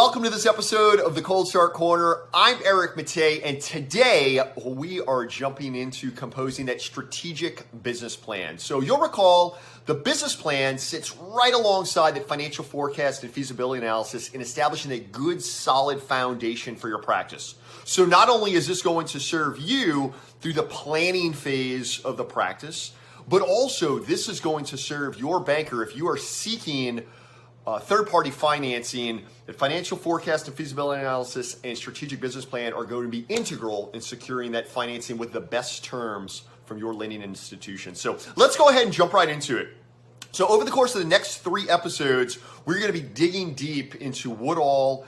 Welcome to this episode of the Cold Start Corner. I'm Eric Matei, and today we are jumping into composing that strategic business plan. So you'll recall the business plan sits right alongside the financial forecast and feasibility analysis in establishing a good, solid foundation for your practice. So not only is this going to serve you through the planning phase of the practice, but also this is going to serve your banker if you are seeking third-party financing. The financial forecast and feasibility analysis and strategic business plan are going to be integral in securing that financing with the best terms from your lending institution. So let's go ahead and jump right into it. So over the course of the next 3 episodes, we're going to be digging deep into what all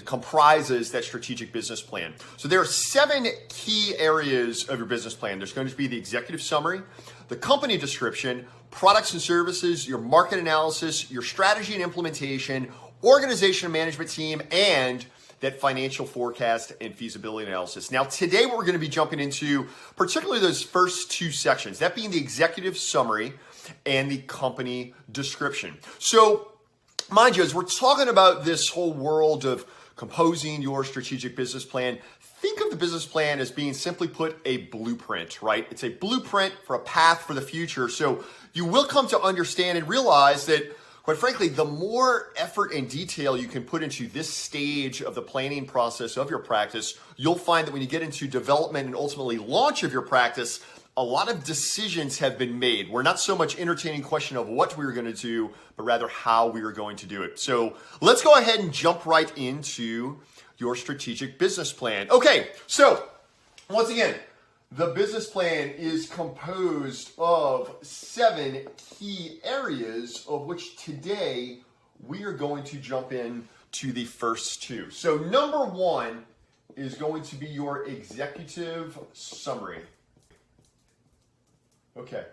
comprises that strategic business plan. So there are 7 key areas of your business plan. There's going to be the executive summary, the company description, products and services, your market analysis, your strategy and implementation, organization and management team, and that financial forecast and feasibility analysis. Now, today what we're going to be jumping into, particularly those first 2 sections, that being the executive summary and the company description. So, mind you, as we're talking about this whole world of composing your strategic business plan, think of the business plan as being, simply put, a blueprint, right? It's a blueprint for a path for the future. So you will come to understand and realize that, quite frankly, the more effort and detail you can put into this stage of the planning process of your practice, you'll find that when you get into development and ultimately launch of your practice, a lot of decisions have been made. We're not so much entertaining question of what we were going to do, but rather how we are going to do it. So let's go ahead and jump right into your strategic business plan. Okay, so once again, the business plan is composed of 7 key areas, of which today we are going to jump in to the first 2. So number 1 is going to be your executive summary. Okay,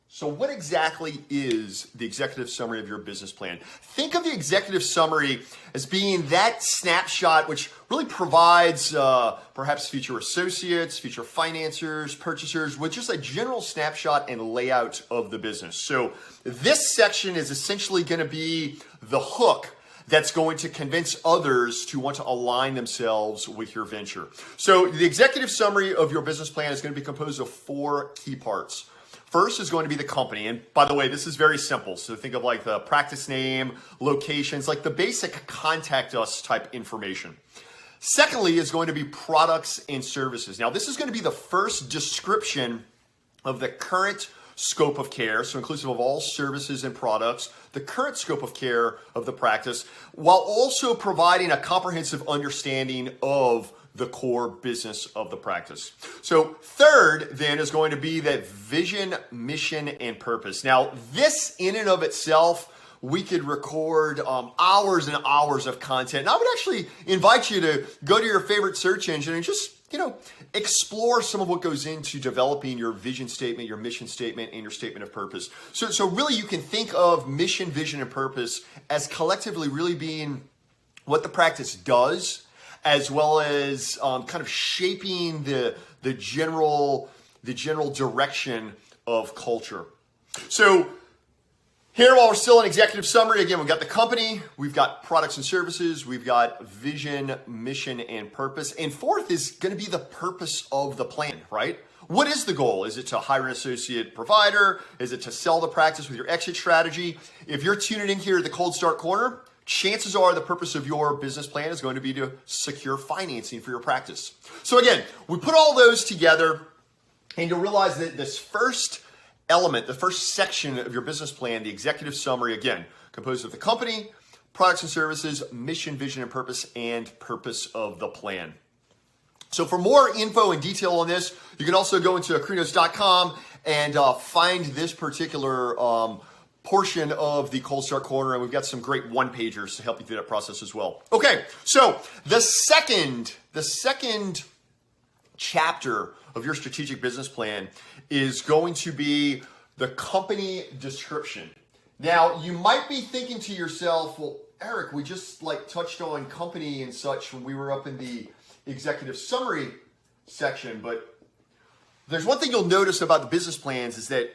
so what exactly is the executive summary of your business plan? Think of the executive summary as being that snapshot which really provides perhaps future associates, future financiers, purchasers, with just a general snapshot and layout of the business. So this section is essentially going to be the hook that's going to convince others to want to align themselves with your venture. So the executive summary of your business plan is going to be composed of 4 key parts. First is going to be the company. And by the way, this is very simple. So think of like the practice name, locations, like the basic contact us type information. Secondly is going to be products and services. Now, this is going to be the first description of the current scope of care, so inclusive of all services and products, the current scope of care of the practice, while also providing a comprehensive understanding of the core business of the practice. So third then is going to be that vision, mission, and purpose. Now, this in and of itself, we could record hours and hours of content. And I would actually invite you to go to your favorite search engine and just, explore some of what goes into developing your vision statement, your mission statement, and your statement of purpose. So really you can think of mission, vision, and purpose as collectively really being what the practice does, as well as kind of shaping the general direction of culture. So here, while we're still in executive summary, again, we've got the company, we've got products and services, we've got vision, mission, and purpose. And fourth is going to be the purpose of the plan, right? What is the goal? Is it to hire an associate provider? Is it to sell the practice with your exit strategy? If you're tuning in here at the Cold Start Corner, chances are the purpose of your business plan is going to be to secure financing for your practice. So again, we put all those together and you'll realize that this first element, the first section of your business plan, the executive summary, again, composed of the company, products and services, mission, vision, and purpose of the plan. So for more info and detail on this, you can also go into Akrinos.com and find this particular portion of the Cold Start Corner, and we've got some great one-pagers to help you through that process as well. Okay, so the second chapter of your strategic business plan is going to be the company description. Now, you might be thinking to yourself, well, Eric, we just touched on company and such when we were up in the executive summary section, but there's one thing you'll notice about the business plans is that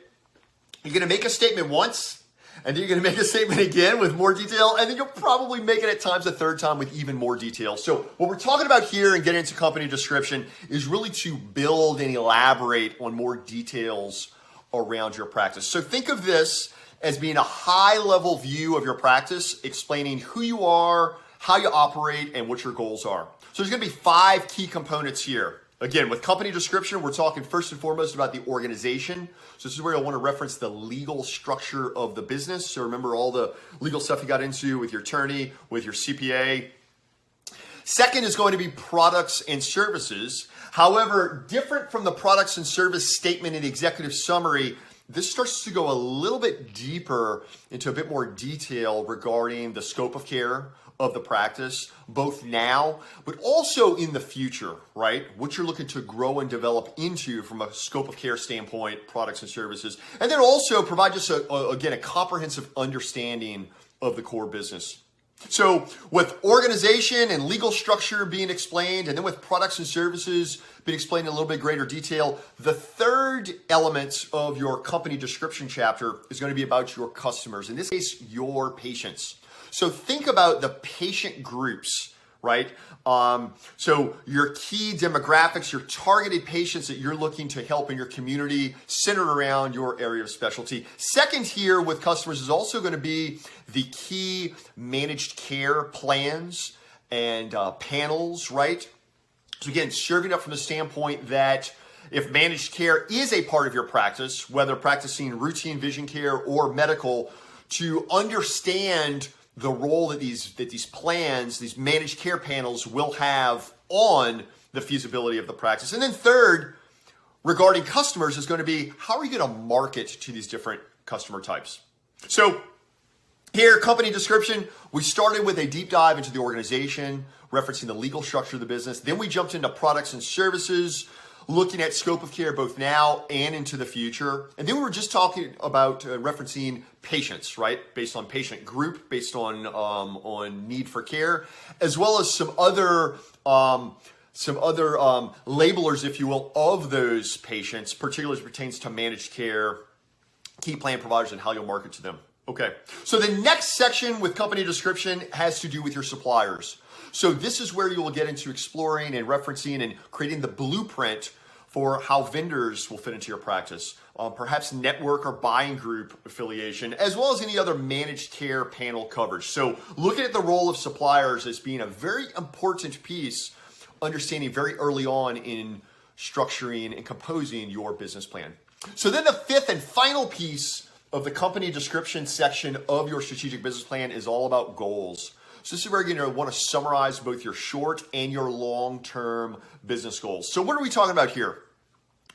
you're going to make a statement once, and then you're going to make a statement again with more detail, and then you'll probably make it at times a third time with even more detail. So what we're talking about here and getting into company description is really to build and elaborate on more details around your practice. So think of this as being a high-level view of your practice, explaining who you are, how you operate, and what your goals are. So there's going to be 5 key components here. Again, with company description, we're talking first and foremost about the organization. So this is where you'll want to reference the legal structure of the business. So remember all the legal stuff you got into with your attorney, with your CPA. Second is going to be products and services. However, different from the products and service statement in the executive summary, this starts to go a little bit deeper into a bit more detail regarding the scope of care of the practice, both now, but also in the future, right? What you're looking to grow and develop into from a scope of care standpoint, products and services, and then also provide just, a comprehensive understanding of the core business. So with organization and legal structure being explained, and then with products and services being explained in a little bit greater detail, the third element of your company description chapter is going to be about your customers, in this case, your patients. So think about the patient groups, right? So your key demographics, your targeted patients that you're looking to help in your community, centered around your area of specialty. Second here with customers is also going to be the key managed care plans and panels, right? So again, serving up from the standpoint that if managed care is a part of your practice, whether practicing routine vision care or medical, to understand the role that these plans, these managed care panels will have on the feasibility of the practice. And then third, regarding customers, is going to be how are you going to market to these different customer types? So here, company description, we started with a deep dive into the organization, referencing the legal structure of the business. Then we jumped into products and services, looking at scope of care both now and into the future. And then we were just talking about referencing patients, right? Based on patient group, based on need for care, as well as some other labelers, if you will, of those patients, particularly as it pertains to managed care, key plan providers, and how you'll market to them. Okay, so the next section with company description has to do with your suppliers. So this is where you will get into exploring and referencing and creating the blueprint for how vendors will fit into your practice, perhaps network or buying group affiliation, as well as any other managed care panel coverage. So looking at the role of suppliers as being a very important piece, understanding very early on in structuring and composing your business plan. So then the fifth and final piece of the company description section of your strategic business plan is all about goals. So this is where you're going to want to summarize both your short and your long-term business goals. So what are we talking about here?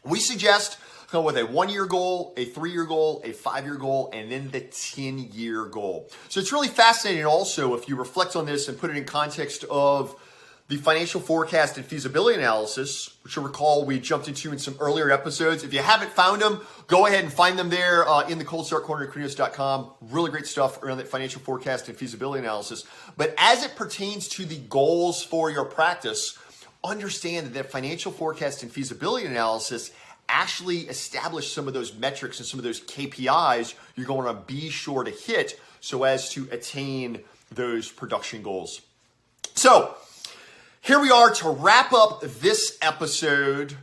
We suggest come with a 1-year goal, a 3-year goal, a 5-year goal, and then the 10-year goal. So it's really fascinating also if you reflect on this and put it in context of the financial forecast and feasibility analysis, which you'll recall we jumped into in some earlier episodes. If you haven't found them, go ahead and find them there in the Cold Start Corner at Akrinos.com. Really great stuff around that financial forecast and feasibility analysis. But as it pertains to the goals for your practice, understand that financial forecast and feasibility analysis actually establish some of those metrics and some of those KPIs you're going to be sure to hit so as to attain those production goals. So here we are to wrap up this episode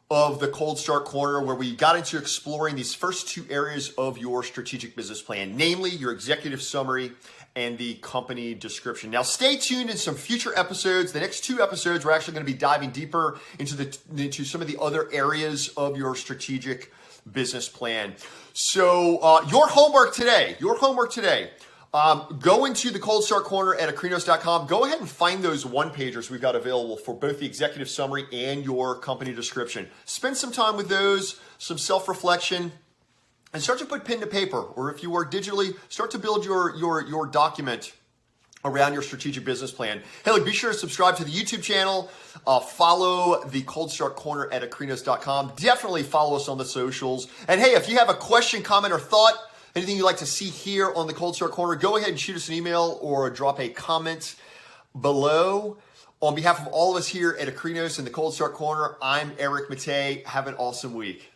of the Cold Start Corner, where we got into exploring these first 2 areas of your strategic business plan, namely your executive summary and the company description. Now stay tuned in some future episodes. The next 2 episodes, we're actually going to be diving deeper into some of the other areas of your strategic business plan. So your homework today, go into the Cold Start Corner at Akrinos.com. Go ahead and find those one-pagers we've got available for both the executive summary and your company description. Spend some time with those, some self-reflection, and start to put pen to paper, or if you are digitally, start to build your document around your strategic business plan. Hey, look, be sure to subscribe to the YouTube channel. Follow the Cold Start Corner at Akrinos.com. Definitely follow us on the socials. And hey, if you have a question, comment, or thought, anything you'd like to see here on the Cold Start Corner, go ahead and shoot us an email or drop a comment below. On behalf of all of us here at Akrinos and the Cold Start Corner, I'm Eric Matei. Have an awesome week.